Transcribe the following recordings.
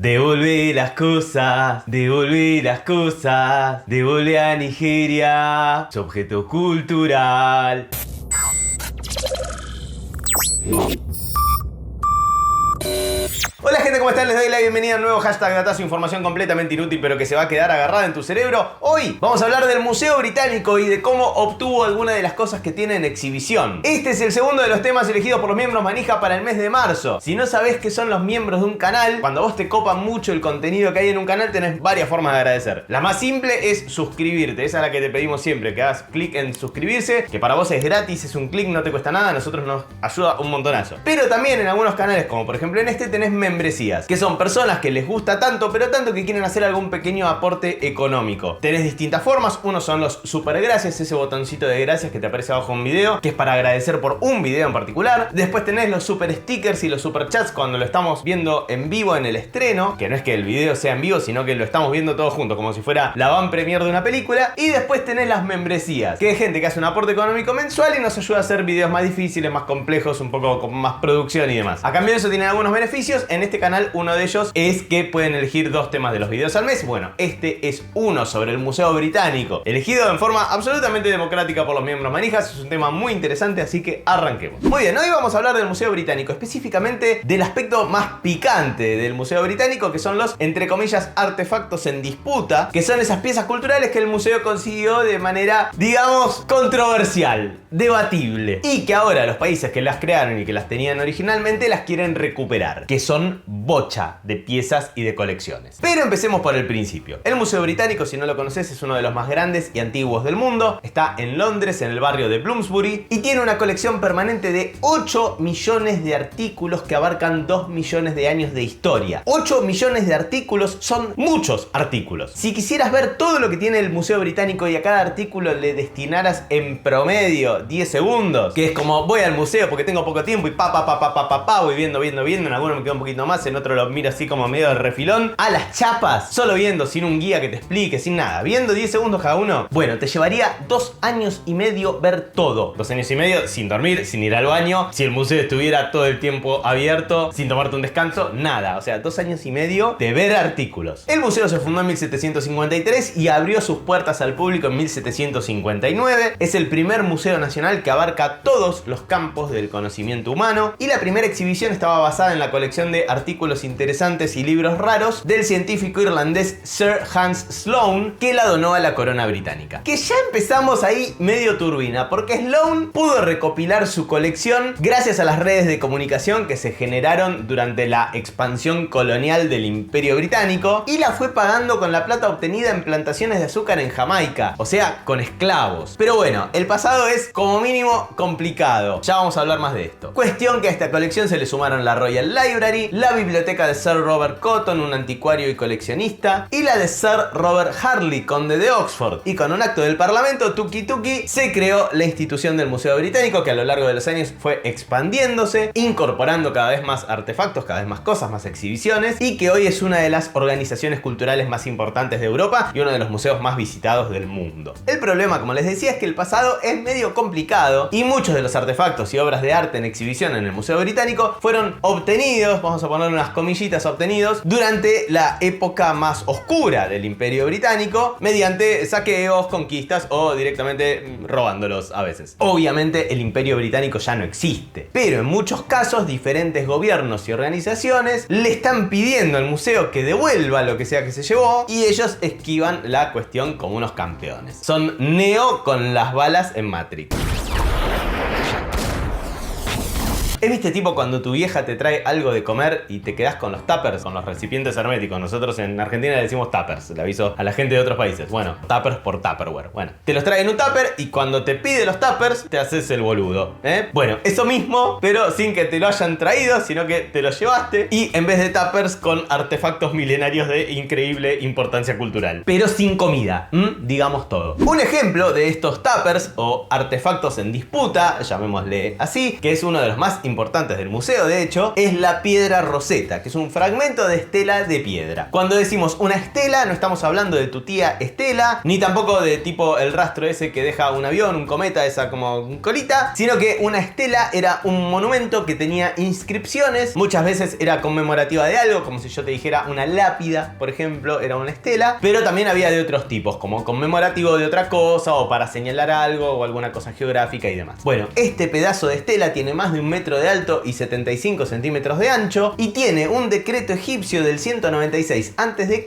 Devolvé las cosas, devolvé las cosas, devolvé a Nigeria su objeto cultural. Hola gente, ¿cómo están? Les doy la bienvenida a un nuevo hashtag Datazo, información completamente inútil pero que se va a quedar agarrada en tu cerebro. Hoy vamos a hablar del Museo Británico y de cómo obtuvo alguna de las cosas que tiene en exhibición. Este es el segundo de los temas elegidos por los miembros manija para el mes de marzo. Si no sabés qué son los miembros de un canal, cuando vos te copa mucho el contenido que hay en un canal, tenés varias formas de agradecer. La más simple es suscribirte, esa es la que te pedimos siempre, que hagas clic en suscribirse, que para vos es gratis, es un clic, no te cuesta nada, a nosotros nos ayuda un montonazo. Pero también en algunos canales, como por ejemplo en este, tenés membresías, que son personas que les gusta tanto, pero tanto que quieren hacer algún pequeño aporte económico. Tenés distintas formas, uno son los super gracias, ese botoncito de gracias que te aparece abajo en un video, que es para agradecer por un video en particular. Después tenés los super stickers y los super chats cuando lo estamos viendo en vivo en el estreno, que no es que el video sea en vivo, sino que lo estamos viendo todos juntos, como si fuera la van premier de una película. Y después tenés las membresías, que es gente que hace un aporte económico mensual y nos ayuda a hacer videos más difíciles, más complejos, un poco con más producción y demás. A cambio de eso tienen algunos beneficios. En este canal uno de ellos es que pueden elegir 2 temas de los videos al mes. Bueno, este es uno sobre el Museo Británico, elegido en forma absolutamente democrática por los miembros manijas. Es un tema muy interesante, así que arranquemos. Muy bien, hoy vamos a hablar del Museo Británico, específicamente del aspecto más picante del Museo Británico, que son los, entre comillas, artefactos en disputa, que son esas piezas culturales que el museo consiguió de manera, digamos, controversial, debatible, y que ahora los países que las crearon y que las tenían originalmente las quieren recuperar, que son bocha de piezas y de colecciones. Pero empecemos por el principio. El Museo Británico, si no lo conoces, es uno de los más grandes y antiguos del mundo. Está en Londres, en el barrio de Bloomsbury, y tiene una colección permanente de 8 millones de artículos que abarcan 2 millones de años de historia. 8 millones de artículos son muchos artículos. Si quisieras ver todo lo que tiene el Museo Británico y a cada artículo le destinaras en promedio 10 segundos, que es como voy al museo porque tengo poco tiempo y voy viendo, en alguno me quedo un poquito más, en otro lo miro así como medio de refilón, a las chapas, solo viendo, sin un guía que te explique, sin nada, viendo 10 segundos cada uno, bueno, te llevaría 2 años y medio ver todo. 2 años y medio sin dormir, sin ir al baño, si el museo estuviera todo el tiempo abierto, sin tomarte un descanso, nada. O sea, 2 años y medio de ver artículos. El museo se fundó en 1753 y abrió sus puertas al público en 1759. Es el primer museo nacional que abarca todos los campos del conocimiento humano, y la primera exhibición estaba basada en la colección de artículos interesantes y libros raros del científico irlandés Sir Hans Sloane, que la donó a la corona británica. Que ya empezamos ahí medio turbina, porque Sloane pudo recopilar su colección gracias a las redes de comunicación que se generaron durante la expansión colonial del Imperio Británico, y la fue pagando con la plata obtenida en plantaciones de azúcar en Jamaica, o sea, con esclavos. Pero bueno, el pasado es como mínimo complicado. Ya vamos a hablar más de esto. Cuestión que a esta colección se le sumaron la Royal Library, la biblioteca de Sir Robert Cotton, un anticuario y coleccionista, y la de Sir Robert Harley, conde de Oxford. Y con un acto del Parlamento tuki se creó la institución del Museo Británico, que a lo largo de los años fue expandiéndose, incorporando cada vez más artefactos, cada vez más cosas, más exhibiciones, y que hoy es una de las organizaciones culturales más importantes de Europa y uno de los museos más visitados del mundo. El problema, como les decía, es que el pasado es medio complicado, y muchos de los artefactos y obras de arte en exhibición en el Museo Británico fueron obtenidos, vamos a poner unas comillitas, obtenidos durante la época más oscura del Imperio Británico, mediante saqueos, conquistas o directamente robándolos a veces. Obviamente el Imperio Británico ya no existe, pero en muchos casos diferentes gobiernos y organizaciones le están pidiendo al museo que devuelva lo que sea que se llevó, y ellos esquivan la cuestión como unos campeones. Son Neo con las balas en Matrix. ¿Es viste tipo cuando tu vieja te trae algo de comer y te quedás con los tuppers, con los recipientes herméticos? Nosotros en Argentina le decimos tuppers, le aviso a la gente de otros países. Bueno, tuppers por Tupperware. Bueno, te los trae en un tupper y cuando te pide los tuppers te haces el boludo, ¿eh? Bueno, eso mismo, pero sin que te lo hayan traído, sino que te lo llevaste, y en vez de tuppers con artefactos milenarios de increíble importancia cultural. Pero sin comida, digamos todo. Un ejemplo de estos tuppers o artefactos en disputa, llamémosle así, que es uno de los más importantes del museo, de hecho, es la piedra Rosetta, que es un fragmento de estela de piedra. Cuando decimos una estela, no estamos hablando de tu tía Estela, ni tampoco de tipo el rastro ese que deja un avión, un cometa, esa como colita, sino que una estela era un monumento que tenía inscripciones, muchas veces era conmemorativa de algo, como si yo te dijera una lápida, por ejemplo, era una estela, pero también había de otros tipos, como conmemorativo de otra cosa o para señalar algo o alguna cosa geográfica y demás. Bueno, este pedazo de estela tiene más de 1 metro de alto y 75 centímetros de ancho y tiene un decreto egipcio del 196 a.C.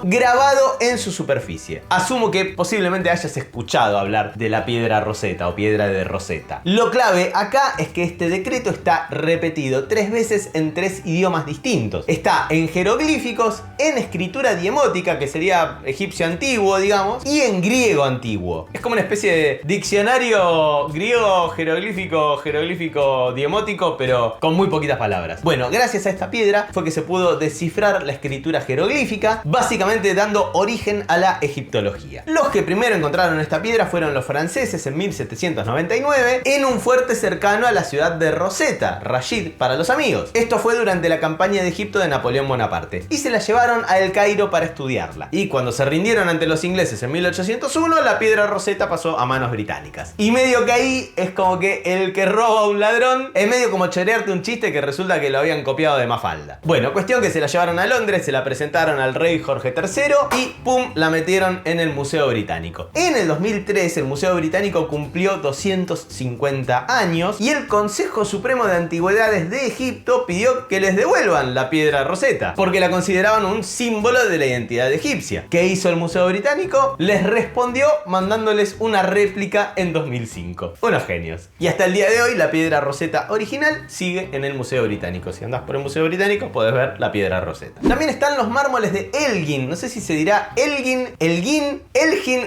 grabado en su superficie. Asumo que posiblemente hayas escuchado hablar de la piedra Rosetta o piedra de Rosetta. Lo clave acá es que este decreto está repetido 3 veces en 3 idiomas distintos. Está en jeroglíficos, en escritura diemótica, que sería egipcio antiguo, digamos, y en griego antiguo. Es como una especie de diccionario griego jeroglífico diemótico, pero con muy poquitas palabras. Bueno, gracias a esta piedra fue que se pudo descifrar la escritura jeroglífica, básicamente dando origen a la egiptología. Los que primero encontraron esta piedra fueron los franceses en 1799 en un fuerte cercano a la ciudad de Rosetta, Rashid para los amigos. Esto fue durante la campaña de Egipto de Napoleón Bonaparte y se la llevaron a El Cairo para estudiarla. Y cuando se rindieron ante los ingleses en 1801, la piedra Rosetta pasó a manos británicas. Y medio que ahí es como que el que roba a un ladrón es medio como chorearte un chiste que resulta que lo habían copiado de Mafalda. Bueno, cuestión que se la llevaron a Londres, se la presentaron al rey Jorge III y ¡pum! La metieron en el Museo Británico. En el 2003 el Museo Británico cumplió 250 años y el Consejo Supremo de Antigüedades de Egipto pidió que les devuelvan la piedra Rosetta porque la consideraban un símbolo de la identidad egipcia. ¿Qué hizo el Museo Británico? Les respondió mandándoles una réplica en 2005. Unos genios. Y hasta el día de hoy la piedra Rosetta original sigue en el Museo Británico. Si andás por el Museo Británico podés ver la piedra Rosetta. También están los mármoles de Elgin. No sé si se dirá Elgin, Elgin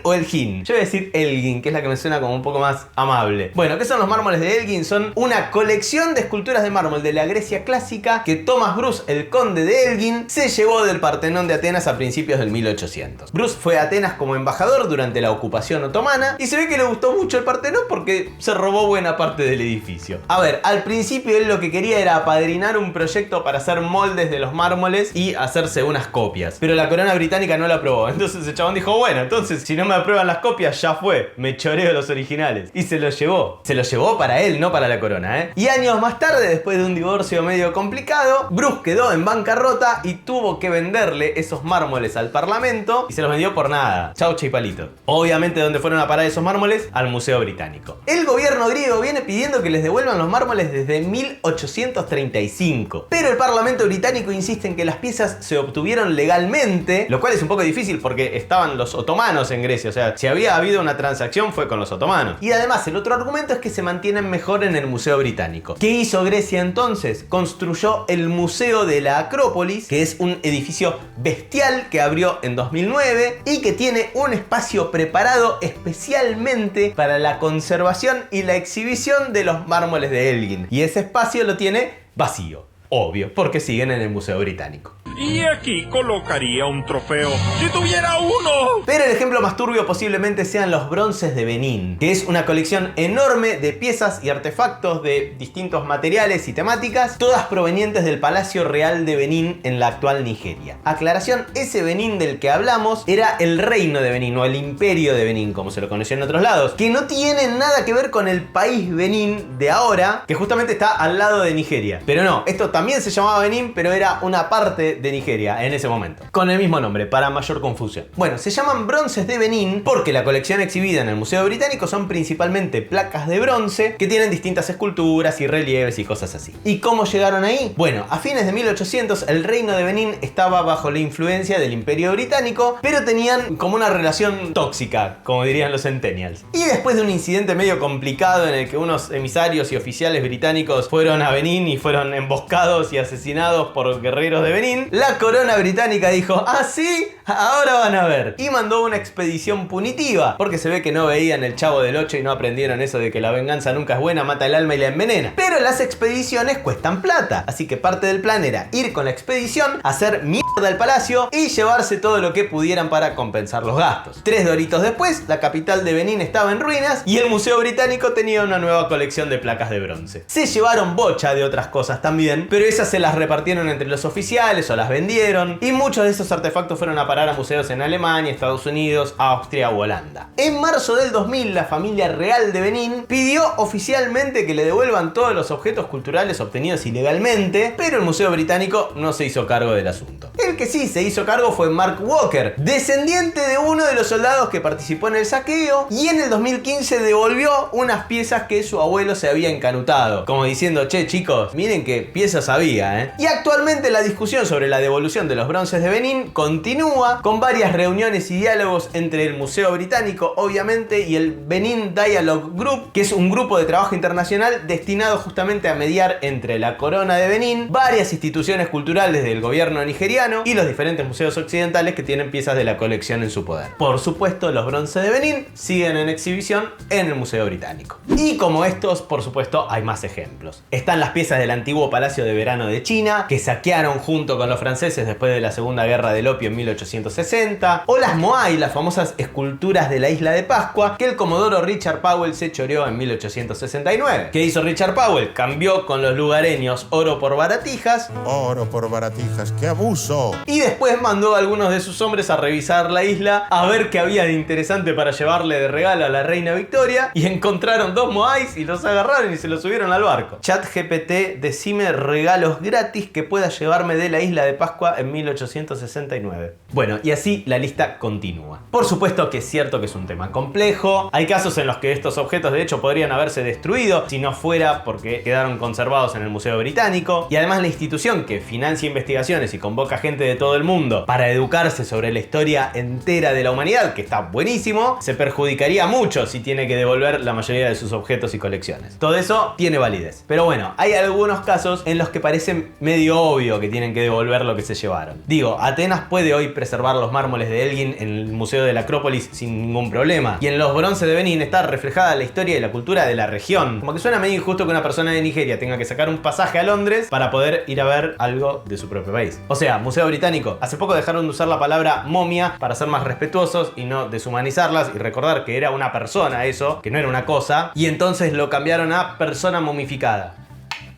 o Elgin. Yo voy a decir Elgin, que es la que me suena como un poco más amable. Bueno, ¿qué son los mármoles de Elgin? Son una colección de esculturas de mármol de la Grecia clásica que Thomas Bruce, el conde de Elgin, se llevó del Partenón de Atenas a principios del 1800. Bruce fue a Atenas como embajador durante la ocupación otomana y se ve que le gustó mucho el Partenón porque se robó buena parte del edificio. A ver, al principio él lo que quería era apadrinar un proyecto para hacer moldes de los mármoles y hacerse unas copias, pero la corona británica no lo aprobó. Entonces el chabón dijo, bueno, entonces si no me aprueban las copias ya fue, me choreo los originales. Y se los llevó. Se los llevó para él, no para la corona, ¿eh? Y años más tarde, después de un divorcio medio complicado, Bruce quedó en bancarrota y tuvo que venderle esos mármoles al parlamento y se los vendió por nada. Chaucha y palito. Obviamente, ¿dónde fueron a parar esos mármoles? Al Museo Británico. El gobierno griego viene pidiendo que les devuelvan los mármoles desde 1835. Pero el parlamento británico insiste en que las piezas se obtuvieron legalmente, lo cual es un poco difícil porque estaban los otomanos en Grecia. O sea, si había habido una transacción fue con los otomanos. Y además, el otro argumento es que se mantienen mejor en el Museo Británico. ¿Qué hizo Grecia entonces? Construyó el Museo de la Acrópolis, que es un edificio bestial que abrió en 2009 y que tiene un espacio preparado especialmente para la conservación y la exhibición de los mármoles de Elgin. Y ese espacio lo tiene vacío. Obvio, porque siguen en el Museo Británico. Y aquí colocaría un trofeo si tuviera uno. Pero el ejemplo más turbio posiblemente sean los bronces de Benín, que es una colección enorme de piezas y artefactos de distintos materiales y temáticas, todas provenientes del Palacio Real de Benín en la actual Nigeria. Aclaración, ese Benín del que hablamos era el Reino de Benín o el Imperio de Benín, como se lo conoció en otros lados, que no tiene nada que ver con el país Benín de ahora, que justamente está al lado de Nigeria. Pero no, esto también se llamaba Benín, pero era una parte de Nigeria en ese momento, con el mismo nombre, para mayor confusión. Bueno, se llaman bronces de Benín porque la colección exhibida en el Museo Británico son principalmente placas de bronce que tienen distintas esculturas y relieves y cosas así. ¿Y cómo llegaron ahí? Bueno, a fines de 1800 el reino de Benín estaba bajo la influencia del Imperio Británico, pero tenían como una relación tóxica, como dirían los centennials. Y después de un incidente medio complicado en el que unos emisarios y oficiales británicos fueron a Benín y fueron emboscados torturados y asesinados por guerreros de Benín, la corona británica dijo: ¿ah, sí? Ahora van a ver. Y mandó una expedición punitiva, porque se ve que no veían El Chavo del 8 y no aprendieron eso de que la venganza nunca es buena, mata el alma y la envenena. Pero las expediciones cuestan plata, así que parte del plan era ir con la expedición, hacer mierda al palacio y llevarse todo lo que pudieran para compensar los gastos. 3 doritos después, la capital de Benín estaba en ruinas y el Museo Británico tenía una nueva colección de placas de bronce. Se llevaron bocha de otras cosas también, pero esas se las repartieron entre los oficiales o las vendieron, y muchos de esos artefactos fueron a parar a museos en Alemania, Estados Unidos, Austria o Holanda. En marzo del 2000, la familia real de Benín pidió oficialmente que le devuelvan todos los objetos culturales obtenidos ilegalmente, pero el Museo Británico no se hizo cargo del asunto. El que sí se hizo cargo fue Mark Walker, descendiente de uno de los soldados que participó en el saqueo, y en el 2015 devolvió unas piezas que su abuelo se había encanutado, como diciendo: che chicos, miren qué piezas había, ¿eh? Y actualmente la discusión sobre la devolución de los bronces de Benín continúa, con varias reuniones y diálogos entre el Museo Británico, obviamente, y el Benin Dialogue Group, que es un grupo de trabajo internacional destinado justamente a mediar entre la corona de Benín, varias instituciones culturales del gobierno nigeriano y los diferentes museos occidentales que tienen piezas de la colección en su poder. Por supuesto, los bronces de Benín siguen en exhibición en el Museo Británico. Y como estos, por supuesto, hay más ejemplos. Están las piezas del antiguo Palacio de Verano de China, que saquearon junto con los franceses después de la Segunda Guerra del Opio en 1860, o las Moai, las famosas esculturas de la Isla de Pascua, que el comodoro Richard Powell se choreó en 1869. ¿Qué hizo Richard Powell? Cambió con los lugareños oro por baratijas. Oro por baratijas, ¡qué abuso! Y después mandó a algunos de sus hombres a revisar la isla, a ver qué había de interesante para llevarle de regalo a la reina Victoria, y encontraron 2 Moais y los agarraron y se los subieron al barco. ChatGPT, decime regalos gratis que pueda llevarme de la Isla de Pascua en 1869. Bueno, y así la lista continúa. Por supuesto que es cierto que es un tema complejo. Hay casos en los que estos objetos de hecho podrían haberse destruido si no fuera porque quedaron conservados en el Museo Británico. Y además la institución que financia investigaciones y convoca gente de todo el mundo para educarse sobre la historia entera de la humanidad, que está buenísimo, se perjudicaría mucho si tiene que devolver la mayoría de sus objetos y colecciones. Todo eso tiene validez. Pero bueno, hay algunos casos en los que parece medio obvio que tienen que devolver lo que se llevaron. Digo, Atenas puede hoy preservar los mármoles de Elgin en el Museo de la Acrópolis sin ningún problema. Y en los bronces de Benín está reflejada la historia y la cultura de la región. Como que suena medio injusto que una persona de Nigeria tenga que sacar un pasaje a Londres para poder ir a ver algo de su propio país. O sea, Museo Británico, hace poco dejaron de usar la palabra momia para ser más respetuosos y no deshumanizarlas y recordar que era una persona eso, que no era una cosa, y entonces lo cambiaron a persona momificada.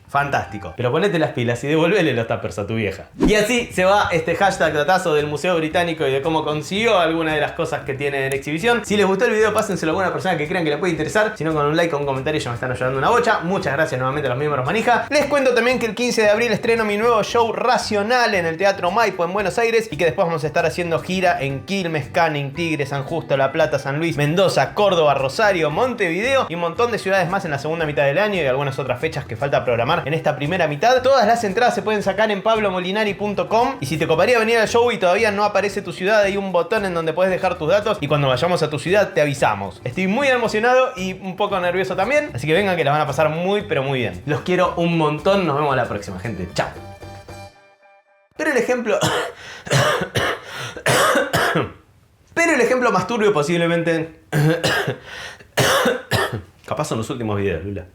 Fantástico. Pero ponete las pilas y devolvele los tuppers a tu vieja. Y así se va este hashtag datazo del Museo Británico y de cómo consiguió alguna de las cosas que tiene en exhibición. Si les gustó el video, pásenselo a alguna persona que crean que le puede interesar. Si no, con un like o un comentario ya me están ayudando una bocha. Muchas gracias nuevamente a los miembros manija. Les cuento también que el 15 de abril estreno mi nuevo show Racional en el Teatro Maipo en Buenos Aires, y que después vamos a estar haciendo gira en Quilmes, Canning, Tigre, San Justo, La Plata, San Luis, Mendoza, Córdoba, Rosario, Montevideo y un montón de ciudades más en la segunda mitad del año, y algunas otras fechas que falta programar en esta primera mitad. Todas las entradas se pueden sacar en pablomolinari.com, y si te coparía venir al show y todavía no aparece tu ciudad, hay un botón en donde puedes dejar tus datos y cuando vayamos a tu ciudad te avisamos. Estoy muy emocionado y un poco nervioso también, así que vengan que la van a pasar muy pero muy bien. Los quiero un montón, nos vemos la próxima, gente. Chao. Pero el ejemplo... Pero el ejemplo más turbio posiblemente... Capaz son los últimos videos, Lula.